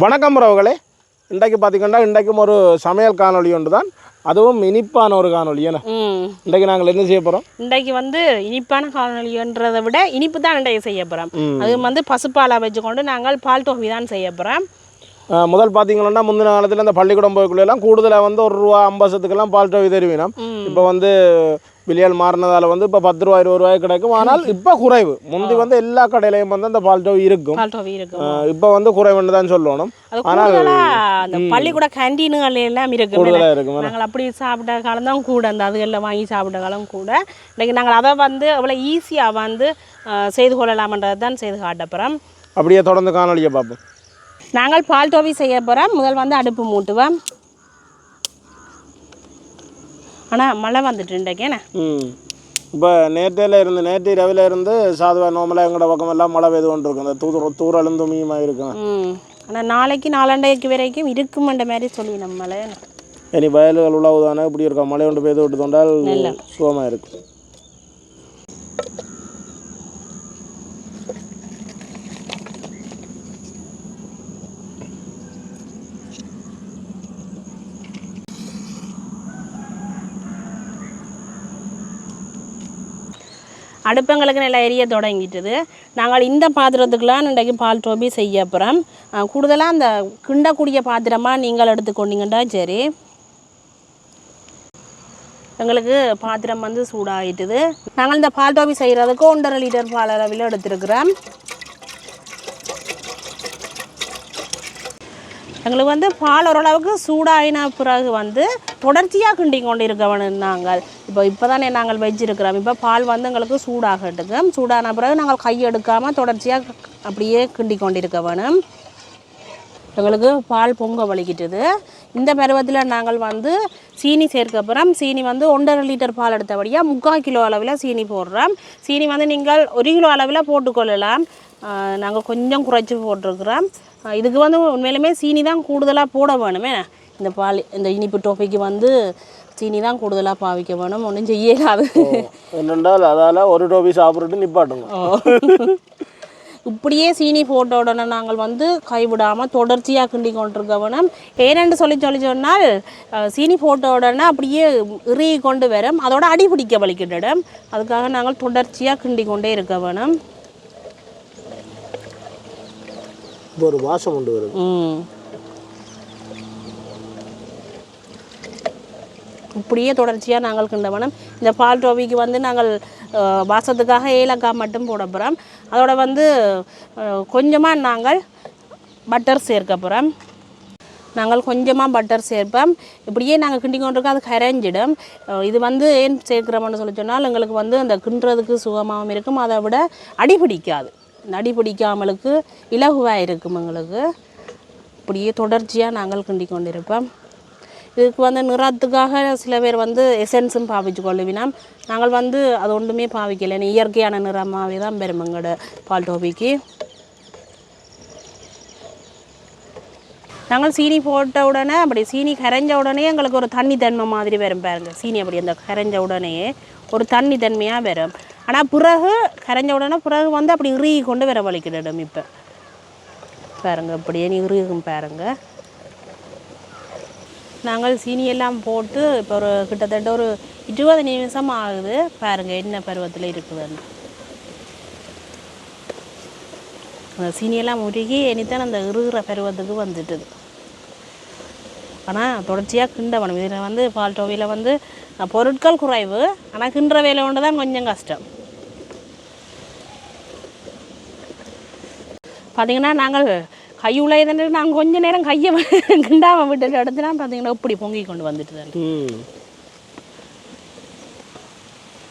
வணக்கம் உறவுகளே. இன்றைக்கு பார்த்திங்கன்னா இன்றைக்கும் ஒரு சமையல் காணொளி ஒன்று தான், அதுவும் இனிப்பான ஒரு காணொளி. ஏன்னா இன்றைக்கு நாங்கள் என்ன செய்ய போகிறோம்? இன்றைக்கு வந்து இனிப்பான காணொலின்றதை விட இனிப்பு தான் இன்றைக்கு செய்ய போகிறோம். அது வந்து பசுப்பாலை வச்சுக்கொண்டு நாங்கள் பால் டோஃபி தான் செய்ய போகிறோம். முதல் பார்த்தீங்கன்னா முந்தின காலத்தில் இந்த பள்ளிக்கூடம் போய்க்குள்ளெல்லாம் கூடுதலாக வந்து ₹1 பால் டோஃபி தருவினோம். இப்போ வந்து விலையால் மாறினதால் வந்து இப்போ ₹10 ₹20 கிடைக்கும். ஆனால் இப்போ குறைவு. முந்தி வந்து எல்லா கடையிலையும் வந்து அந்த பால் டோஃபி இருக்கும். இப்போ வந்து குறைவுன்னு தான் சொல்லணும். ஆனால் அந்த பள்ளிக்கூட கேண்டீன்கள் எல்லாம் இருக்கு. நாங்கள் அப்படி சாப்பிட்ட காலம் தான் கூட, அந்த அதுகளில் வாங்கி சாப்பிட்ட காலம் கூட. இன்றைக்கு நாங்கள் அதை வந்து அவ்வளோ ஈஸியாக வந்து செய்து கொள்ளலாம்ன்றது தான் செய்து காட்டப்புறம். அப்படியே தொடர்ந்து காணொலியை பார்ப்போம். நாங்கள் பால் டோஃபி செய்ய போகிறோம். முதல் வந்து அடுப்பு மூட்டுவோம். ஆனால் மழை வந்துட்டு இன்றைக்கேண்ணே. இப்போ நேற்று இரவில் இருந்து சாதுவா நோமலாக எங்களோட பக்கம் எல்லாம் மழை பெய்து கொண்டு இருக்கும். அந்த தூரலும் துமியுமாக இருக்கும். ஆனால் நாளைக்கு நாளண்டைக்கு வரைக்கும் இருக்குமென்ற மாதிரி சொல்லி நம்ம மழை இனி வயல்கள் உழவு தானே இப்படி இருக்கா, மழை கொண்டு பெய்து விட்டு தோண்டால் சுகமாக இருக்கும். அடுப்பங்களுக்கு நல்லா எரிய தொடங்கிட்டுது. நாங்கள் இந்த பாத்திரத்துக்கெலாம் இன்றைக்கு பால் டோஃபி செய்ய போகிறோம். கூடுதலாக அந்த கிண்டக்கூடிய பாத்திரமாக நீங்கள் எடுத்துக்கொண்டீங்கன்னா சரி. எங்களுக்கு பாத்திரம் வந்து சூடாகிட்டுது. நாங்கள் இந்த பால் டோஃபி செய்கிறதுக்கு 1.5 லிட்டர் பால் அளவில் எடுத்துருக்குறோம். எங்களுக்கு வந்து பால் ஓரளவுக்கு சூடாயின பிறகு வந்து தொடர்ச்சியாக கிண்டி கொண்டு இருக்க வேணும். நாங்கள் இப்போ தானே நாங்கள் வச்சிருக்கிறோம். இப்போ பால் வந்து எங்களுக்கு சூடாகட்டுக்கு. சூடான பிறகு நாங்கள் கையெடுக்காமல் தொடர்ச்சியாக அப்படியே கிண்டி கொண்டு இருக்க வேணும். எங்களுக்கு பால் பொங்க வலிக்கிட்டுது. இந்த பருவத்தில் நாங்கள் வந்து சீனி சேர்க்க போகிறோம். சீனி வந்து 1.5 லிட்டர் பால் எடுத்தபடியாக 3/4 கிலோ அளவில் சீனி போடுறோம். சீனி வந்து நீங்கள் 1 கிலோ அளவில் போட்டுக்கொள்ளலாம். நாங்கள் கொஞ்சம் குறைச்சி போட்டிருக்கிறோம். இதுக்கு வந்து உண்மையிலுமே சீனி தான் கூடுதலாக போட வேணுமே. இந்த பால் இந்த இனிப்பு டோஃபிக்கு வந்து சீனி தான் கூடுதலாக பாவிக்க வேணும். ஒன்றும் செய்யலாது. என்னென்றால் அதால் ஒரு டோஃபி சாப்பிட்றது நிப்பாட்டுங்க. இப்படியே சீனி போட்ட உடனே நாங்கள் வந்து கைவிடாமல் தொடர்ச்சியாக கிண்டி கொண்டிருக்க வேணும். ஏனென்று சொல்லி சொன்னால் சீனி போட்ட உடனே அப்படியே இறுகி கொண்டு வரும், அதோட அடி பிடிக்க வலிக்கிடும். அதுக்காக நாங்கள் தொடர்ச்சியாக கிண்டி கொண்டே இருக்க வேணும். ஒரு வாசம் கொண்டு வரும். இப்படியே தொடர்ச்சியாக நாங்கள் கிண்ட வேணும். இந்த பால் டோஃபிக்கு வந்து நாங்கள் வாசத்துக்காக ஏலக்காய் மட்டும் போட போகிறோம். அதோட வந்து கொஞ்சமாக நாங்கள் பட்டர் சேர்க்க போகிறோம். நாங்கள் கொஞ்சமாக பட்டர் சேர்ப்போம். இப்படியே நாங்கள் கிண்டி கொண்டிருக்கோம், அது கரைஞ்சிடும். இது வந்து ஏன் சேர்க்குறோம்னு சொல்லி சொன்னால் எங்களுக்கு வந்து அந்த கிண்டுறதுக்கு சுகமாகவும் இருக்கும், அதை விட அடி பிடிக்காது. இந்த அடி பிடிக்காமலுக்கு இலகுவாக இருக்கும் எங்களுக்கு. இப்படியே தொடர்ச்சியாக நாங்கள் கிண்டி கொண்டிருப்போம். இதுக்கு வந்து நிறத்துக்காக சில பேர் வந்து எசன்ஸும் பாவிச்சு கொள்ளுவினோம். நாங்கள் வந்து அது ஒன்றுமே பாவிக்கலை. இயற்கையான நிறமாகவே தான் பெரும் எங்களோட பால் டோஃபிக்கு. நாங்கள் சீனி போட்ட உடனே அப்படி சீனி கரைஞ்ச உடனே எங்களுக்கு ஒரு தண்ணி தன்மை மாதிரி வரும் பாருங்க. சீனி அப்படி அந்த கரைஞ்ச உடனே ஒரு தண்ணி தன்மையாக வரும். ஆனால் பிறகு கரைஞ்ச உடனே பிறகு வந்து அப்படி இறுகி கொண்டு வர வலிக்கிடும். இப்போ பாருங்க, அப்படியே இறுகும் பாருங்க. நாங்கள் சீனியெல்லாம் போட்டு இப்போ ஒரு கிட்டத்தட்ட ஒரு 20 நிமிஷம் ஆகுது. பாருங்கள் என்ன பருவத்தில் இருக்குதுன்னு. அந்த சீனியெல்லாம் உருகி இனித்தான் அந்த இறுகிற பருவத்துக்கு வந்துட்டுது. ஆனால் தொடர்ச்சியாக கிண்ட வேணும். இதில் வந்து பால் டோஃபியில் வந்து பொருட்கள் குறைவு, ஆனால் கிண்டுற வேலை ஒன்று தான் கொஞ்சம் கஷ்டம். பார்த்திங்கன்னா நாங்கள் கையுள்ள இதன்று நாங்கள் கொஞ்சம் நேரம் கையை கிண்டாமல் விட்டுட்டு எடுத்துனா பார்த்தீங்கன்னா இப்படி பொங்கி கொண்டு வந்துட்டு தான்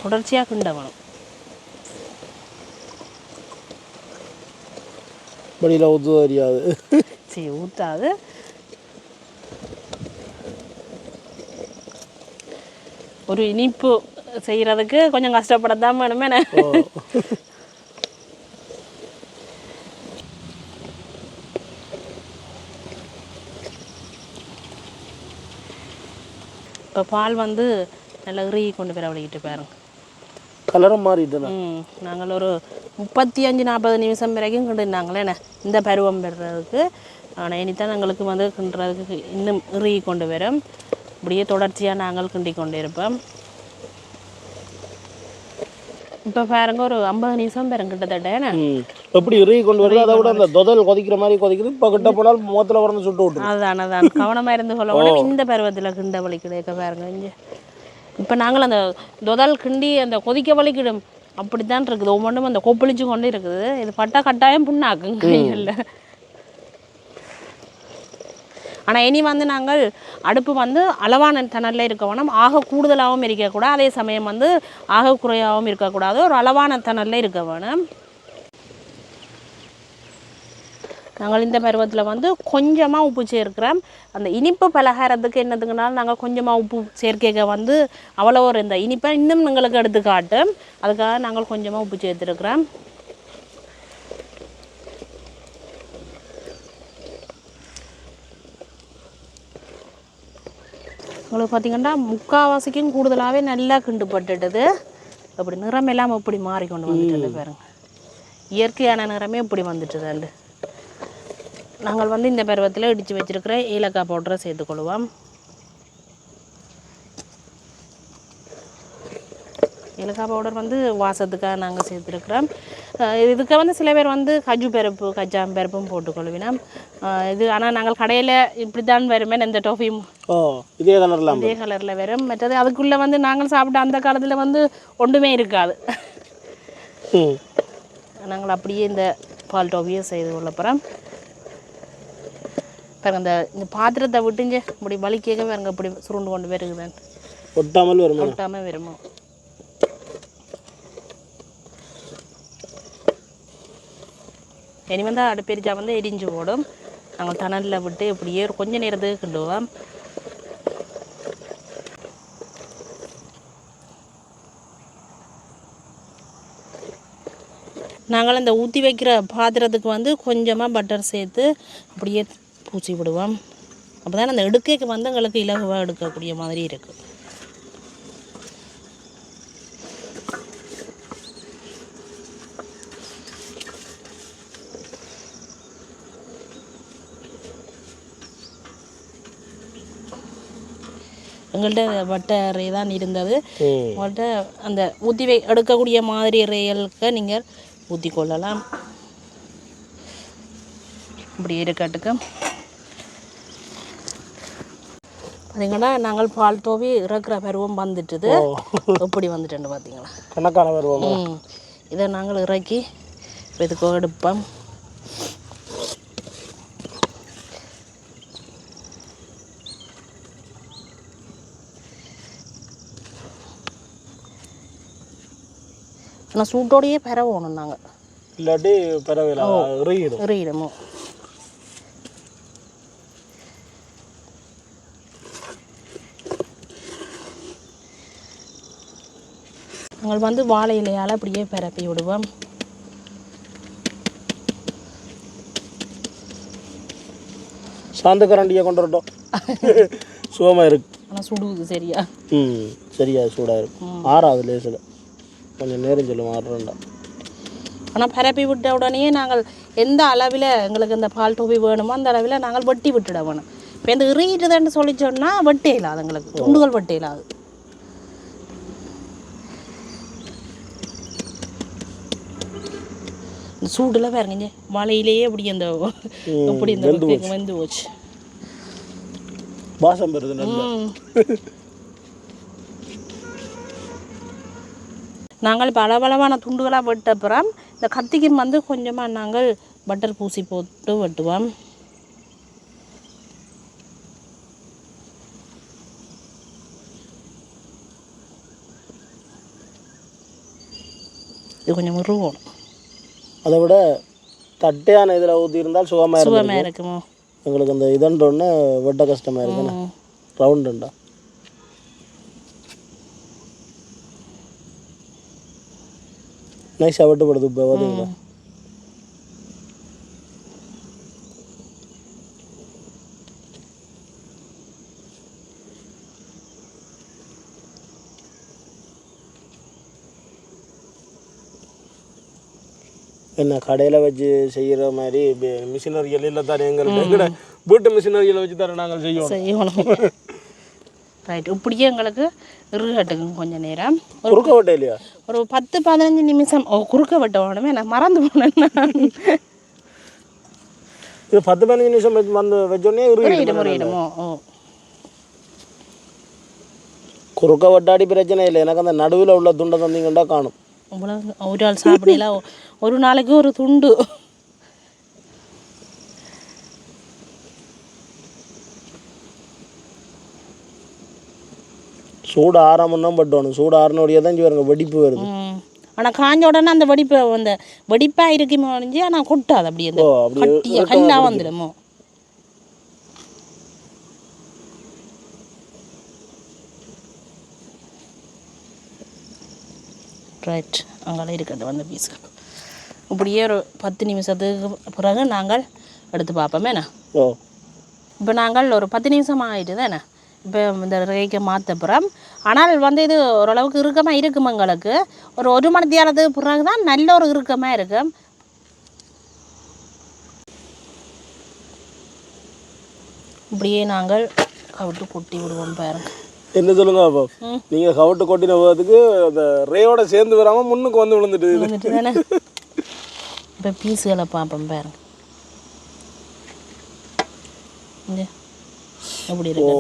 தொடர்ச்சியாக கிண்ட வேணும். வழியில் ஊற்று தெரியாது, சரி ஊற்றாது. ஒரு இனிப்பு செய்கிறதுக்கு கொஞ்சம் கஷ்டப்படத்தான் வேணுமே. இப்போ பால் வந்து நல்லா இறுகி கொண்டு போய் வலிக்கிட்டு பாருங்க. கலரும் மாறிட்டு நாங்கள் ஒரு 35-40 நிமிஷம் வரைக்கும் கிண்டுனாங்களே இந்த பருவம் பெறுறதுக்கு. ஆனால் இனித்தான் எங்களுக்கு வந்து கிண்டுறதுக்கு இன்னும் இறுகி கொண்டு வரும். இப்படியே தொடர்ச்சியாக நாங்கள் கிண்டி கொண்டு இருப்போம். இப்போ பாருங்க ஒரு 50 நிமிஷம் பாருங்க கிட்டத்தட்ட எப்படி இறுகி கொண்டு வருது. அதை விட அந்த தொதல் கொதிக்கிற மாதிரி கொதிக்குது. இப்போ கிட்ட போனால் முகத்தில் வரணும் சுட்டு விட்டு. அதான் கவனமாக இருந்து சொல்லணும். இந்த பருவத்தில் கிண்ட வலி கிடைக்க பாருங்க இங்கே. இப்போ நாங்கள் அந்த தொதல் கிண்டி அந்த கொதிக்க வலிக்கிடும் அப்படித்தான் இருக்குது. ஒவ்வொன்றும் அந்த கொப்பளிச்சு கொண்டு இருக்குது. இது பட்டா கட்டாயம் புண்ணாக்குங்க கைகளில். ஆனால் இனி வந்து நாங்கள் அடுப்பு வந்து அளவான தணலில் இருக்க வேணும். ஆக கூடுதலாகவும் இருக்கக்கூடாது, அதே சமயம் வந்து ஆக குறையாகவும் இருக்கக்கூடாது. ஒரு அளவான தணலில் இருக்க வேணும். நாங்கள் இந்த பருவத்தில் வந்து கொஞ்சமாக உப்பு சேர்க்கிறோம். அந்த இனிப்பு பலகாரத்துக்கு என்னதுக்குனாலும் நாங்கள் கொஞ்சமாக உப்பு சேர்க்க வந்து அவ்வளோ ஒரு இந்த இனிப்பை இன்னும் எங்களுக்கு எடுத்து காட்டும். அதுக்காக நாங்கள் கொஞ்சமாக உப்பு சேர்த்துருக்குறோம். உங்களுக்கு பார்த்திங்கன்னா முக்கால்வாசிக்கும் கூடுதலாகவே நல்லா கிண்டுபட்டுடுது. அப்படி நிறம் எல்லாம் எப்படி மாறிக்கொண்டு வந்துட்டு பாருங்க. இயற்கையான நிறமே இப்படி வந்துட்டுதாண்டு. நாங்கள் வந்து இந்த பருவத்தில் இடித்து வச்சுருக்கிற ஏலக்காய் பவுடரை சேர்த்துக்கொள்வோம். ஏலக்காய் பவுடர் வந்து வாசத்துக்காக நாங்கள் சேர்த்துருக்குறோம். இதுக்கு வந்து சில பேர் வந்து கஜு பருப்பு கச்சாம் பருப்பும் போட்டுக்கொள்வினோம். இது ஆனால் நாங்கள் கடையில் இப்படி தான் வருமே இந்த டோஃபியும் இதே கலரில் வரும். மற்றது அதுக்குள்ளே வந்து நாங்கள் சாப்பிட்ட அந்த காலத்தில் வந்து ஒன்றுமே இருக்காது. நாங்கள் அப்படியே இந்த பால் டோஃபியை செய்து கொள்ள போகிறோம். பாருங்க இந்த பாத்திரத்தை விட்டுங்க இப்படி வலிக்க பாருங்க இப்படி சுருண்டு கொண்டு வருகுதான். ஒட்டாமல் வருமோ. இனி வந்து அடுப்பெரிச்சா வந்து எரிஞ்சு போடும். நாங்கள் தணலில் விட்டு இப்படியே கொஞ்சம் நேரத்துக்கு கிண்டுவோம். நாங்கள் இந்த ஊற்றி வைக்கிற பாத்திரத்துக்கு வந்து கொஞ்சமாக பட்டர் சேர்த்து அப்படியே பூசி விடுவோம். அப்போ தான் அந்த எடுக்கைக்கு வந்து எங்களுக்கு இலகுவாக எடுக்கக்கூடிய மாதிரி இருக்குது. எங்கள்கிட்ட வட்டை ரே தான் இருந்தது. உங்கள்கிட்ட அந்த ஊற்றி எடுக்கக்கூடிய மாதிரி ரேயலுக்கு நீங்கள் ஊற்றி கொள்ளலாம். இப்படி இருக்கட்டுக்கு பார்த்தீங்கன்னா நாங்கள் பால் தோவி இறக்குற பருவம் வந்துட்டுது. எப்படி வந்துட்டு பார்த்தீங்களா கணக்கான பருவம். இதை நாங்கள் இறக்கி இதுக்கு எடுப்போம். ஆனால் சூட்டோடையே பரவணும் நாங்கள், இல்லாட்டி பரவாயில்ல. நாங்கள் வந்து வாழை இலையால் அப்படியே பரப்பி விடுவோம். சாந்த கரண்டியை கொண்டு வரட்டும். சுகமாக இருக்கு. ஆனால் சுடுது சரியா. சரியா சூடாக இருக்கும். ஆறாவது லேசில் கொஞ்சம் நேரம் சொல்லும் ஆடுறோம்டா. ஆனால் பரப்பி விட்ட உடனே நாங்கள் எந்த அளவில் எங்களுக்கு இந்த பால் டோபி வேணுமோ அந்த அளவில் நாங்கள் வெட்டி விட்டுட வேணும். இப்போ இந்த இறுகிட்டுதுன்னு சொல்லி சொன்னால் வெட்டே இல்லாது, எங்களுக்கு துண்டுகள் வெட்டே இல்லாது. சூடில் பாருங்க மலையிலேயே அப்படி அந்த அப்படி இந்த வெந்து போச்சு. வாசம் வருது. நாங்கள் இப்போ அளவளவான துண்டுகளாக வெட்டப்புறம் இந்த கத்திக்கு வந்து கொஞ்சமாக நாங்கள் பட்டர் பூசி போட்டு வெட்டுவோம். இது கொஞ்சம் முருகணும். அதை விட தட்டையான இதில் ஊற்றி இருந்தால் சுகமாக இருக்குமோ. எங்களுக்கு அந்த இதன்றொன்னு வெட்ட கஷ்டமாக இருக்குண்ணா. ரவுண்டுண்டா நைஸாக வெட்டுப்படுது. இப்போ பார்த்தீங்களா என்ன கடையில் வச்சு செய்கிற மாதிரி மிஷினரிகள் இல்லை தானே எங்கள்கிட்ட வீட்டு மிஷினரிகளை வச்சு தானே நாங்கள் செய்யணும். ரைட். இப்படியே எங்களுக்கு இருகட்டுக்கும் கொஞ்சம் நேரம் குறுக்க வெட்ட இல்லையா ஒரு 10-15 நிமிஷம் குறுக்க வெட்ட வேணுமே நான் மறந்து போனேன். இது 10-15 நிமிஷம் வந்து வச்சோடனே முறையிடுமோ? குறுக்க வெட்டாடி பிரச்சனை இல்லை, எனக்கு அந்த நடுவில் உள்ள துண்டை தந்தீங்கன்னா காணும். ஒரு ஆள் சாப்பிடலாம், ஒரு நாளைக்கு ஒரு துண்டு. சூடு ஆறாமன்னும் பட்டணும், சூடு ஆறினோடைய தான் வருங்க வெடிப்பு வருது. ஆனால் காஞ்ச உடனே அந்த வெடிப்பு அந்த வெடிப்பாக இருக்குமோ ஒழிஞ்சு ஆனால் கொட்டாது, அப்படியே கட்டியாக கல்லாக வந்துடுமோ. ரைட். அங்கெல்லாம் இருக்கட்டும் வந்து பீஸுக்கு. இப்படியே ஒரு 10 நிமிஷத்துக்கு பிறகு நாங்கள் எடுத்து பார்ப்போமேண்ணா. இப்போ நாங்கள் ஒரு 10 நிமிஷம் ஆகிட்டு தானே இப்போ இந்த ரேக்கை மாற்றப்புறம். ஆனால் வந்து இது ஓரளவுக்கு இறுக்கமாக இருக்கும். எங்களுக்கு ஒரு 1 மணி நேரத்துக்கு பிறகு தான் நல்ல ஒரு இறுக்கமாக இருக்கும். இப்படியே நாங்கள் கவிட்டு கொட்டி விடுவோம் பாருங்க. என்ன சொல்லுங்க அப்போ நீங்கள் கவட்டு கொட்டின போகிறதுக்கு அந்த ரேயோட சேர்ந்து வராமல் முன்னுக்கு வந்து விழுந்துட்டு தானே. இப்போ பீஸுகளை பார்ப்போம் பாருங்க எப்படி இருக்கு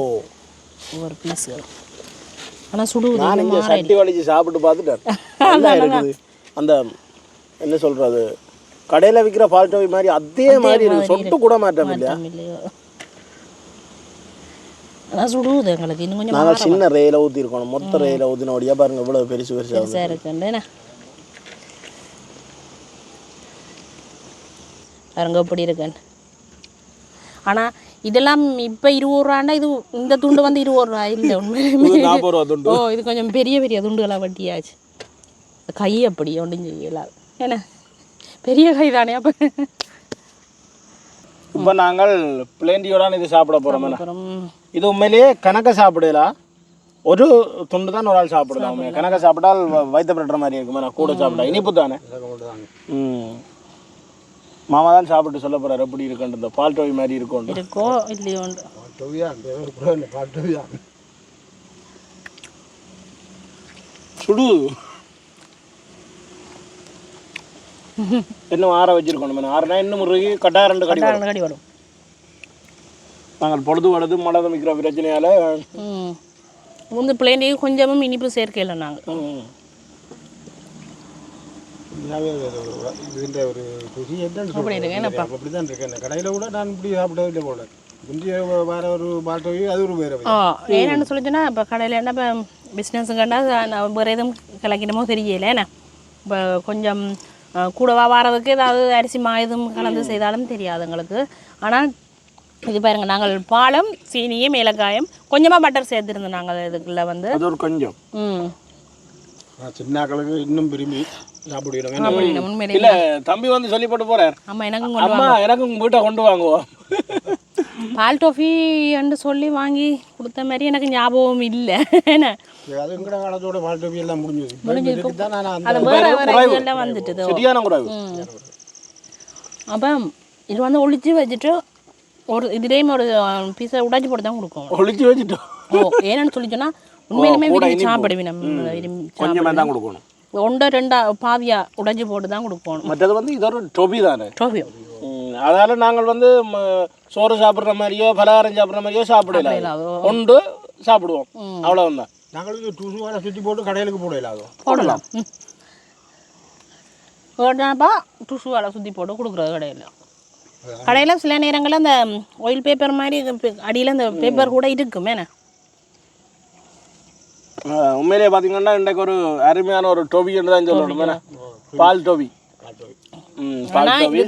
ஒவ்வொரு பீஸுகள். ஆனால் சுடுவது நான் இங்கே சட்டி வலிச்சு சாப்பிட்டு பார்த்துட்டேன். அந்த என்ன சொல்கிறது கடையில் விற்கிற பால்டோவி மாதிரி அதே மாதிரி இருக்குது, சொட்டு கூட மாட்டோம் இல்லையா. அதான் சுடுவது எங்களுக்கு இன்னும் கொஞ்சம். நாங்கள் சின்ன ரேயில் ஊற்றிருக்கணும், மொத்த ரேயில் ஊற்றினோடியா பாருங்க இவ்வளோ பெருசு பெருசாக இருக்குண்டேண்ணா. பாருங்க எப்படி இருக்குன்னு. ஆனால் இதெல்லாம் இப்போ 20 ரூபாண்டா, இது இந்த துண்டு வந்து 20 ரூபா இல்லை உண்மையிலே. இது கொஞ்சம் பெரிய பெரிய துண்டுகளாக வட்டியாச்சு. கை அப்படி ஒன்றும் செய்யலாம், ஏன்னா பெரிய கை தானே. அப்போ இப்போ நாங்கள் பிளேண்டியோட இது சாப்பிட போகிறோம். இது உண்மையிலேயே கணக்க சாப்பிடலாம், ஒரு துண்டு தான் ஒரு ஆள் சாப்பிடலாம். கணக்க சாப்பிட்டால் வயிற்று பிரட்டுற மாதிரி இருக்குமா, நான் கூட சாப்பிட்டா இனிப்பு தானே. மாமா தான் சாப்பிட்டு சொல்ல போகிறார் எப்படி இருக்குன்ற. பால் டோவி மாதிரி இருக்கும் இருக்கோ இல்லையோ. சுடு இன்னும் ஆற வச்சிருக்கணும். ஆறுனா இன்னும் முருகி கட்டாய 2 கடி வரும். நாங்கள் பொழுது வலது மழை வைக்கிற பிரச்சனையால் வந்து பிளேண்டிக்கு கொஞ்சமும் இனிப்பு சேர்க்கல நாங்கள். அப்படிதான் இருக்கேன் கடையில் கூட நான் இப்படி சாப்பிடவே இல்லை போல. வேற ஒரு பால்டோவி அது ஒரு வேறு. ஏன்னு சொல்லிச்சுன்னா இப்போ கடையில் என்ன இப்போ பிஸ்னஸுங்கண்டா வேறு எதுவும் கிளக்கினமோ தெரியல. ஏன்னா இப்போ கொஞ்சம் கூடவா வாரதுக்கு ஏதாவது அரிசி எதுவும் கலந்து செய்தாலும் தெரியாது எங்களுக்கு. ஆனால் இது பாருங்கள், நாங்கள் பாலும் சீனியும் ஏலக்காயும் கொஞ்சமாக பட்டர் சேர்த்துருந்தோம் நாங்கள் இதுக்குள்ள வந்து. அது ஒரு கொஞ்சம் சின்னாக்களுக்கு இன்னும் விரும்பி சாப்பிடுவோம். இல்லை தம்பி வந்து சொல்லி போட்டு போகிறார். ஆமாம், எனக்கும் வீட்டை கொண்டு வாங்குவோம். பால் டோஃபி என்று சொல்லி வாங்கி கொடுத்த மாதிரி எனக்கு ஞாபகம் இல்லை. என்ன காலத்தோட பால் டோஃபி எல்லாம் வந்துட்டு. அப்போ இது வந்து ஒளிச்சு வச்சுட்டு ஒரு இதுலேயும் ஒரு பீஸை உடைச்சி போட்டு தான் கொடுக்கும். ஒளிச்சு வச்சுட்டோம். ஏன்னு சொல்லி சொன்னால் உண்மையிலுமே விரும்பி சாப்பிடுவேன். நம்ம கொடுக்கணும் 1-2 பாதியா உடைச்சி போட்டு தான் கொடுக்கணும். மற்றது வந்து இது ஒரு டோபி தானே. டோபி அதனால நாங்கள் வந்து சோறு சாப்பிட்ற மாதிரியோ பலகாரம் சாப்பிட்ற மாதிரியோ சாப்பிடலாம், ஒன்று சாப்பிடுவோம், அவ்வளோதான். நாங்கள் வந்து டூசுவாலை சுற்றி போட்டு கடையிலுக்கு போடலாம். வேண்டாப்பா டூசுவாலை சுற்றி போட்டு கொடுக்குறது கடையில் சில நேரங்களில் அந்த ஆயில் பேப்பர் மாதிரி அடியில் அந்த பேப்பர் கூட இருக்குமே. உண்மையிலேயே பார்த்தீங்கன்னா இன்றைக்கு ஒரு அருமையான ஒரு டோபின்னு தான் சொல்லணும். பால் டோபி.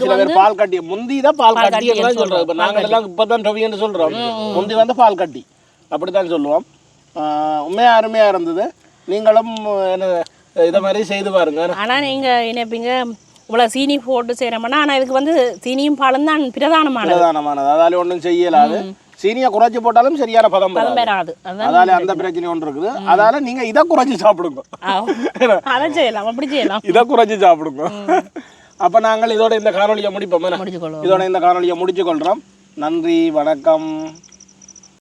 சில பேர் பால் கட்டி முந்தி தான் பால் கட்டி தான் சொல்கிறோம். இப்போ நாங்கள் எல்லாம் இப்போ தான் டோபின்னு சொல்கிறோம். முந்தி வந்து பால் கட்டி அப்படி தான் சொல்லுவோம். உண்மையாக அருமையாக இருந்தது. நீங்களும் என்ன இதை மாதிரி செய்து பாருங்க. ஆனால் நீங்கள் நினைப்பீங்க இவ்வளோ சீனி போட்டு செய்கிறோம்னா, ஆனால் இதுக்கு வந்து சீனியும் பாலும் தான் பிரதானமானது. அதால ஒன்றும் செய்யலாது. சீனியை குறைச்சி போட்டாலும் சரியான பதம் வராது. அதால அந்த பிரச்சனை ஒன்று இருக்குது. அதால நீங்கள் இதை குறைச்சி சாப்பிடுங்க. அதை செய்யலாம், அப்படி செய்யலாம். இதை குறைச்சி சாப்பிடுங்க. அப்போ நாங்கள் இதோட இந்த காணொலியை முடிப்போம். முடிச்சுக்கொள்வோம். இதோட இந்த காணொலியை முடிச்சு கொள்கிறோம். நன்றி, வணக்கம்.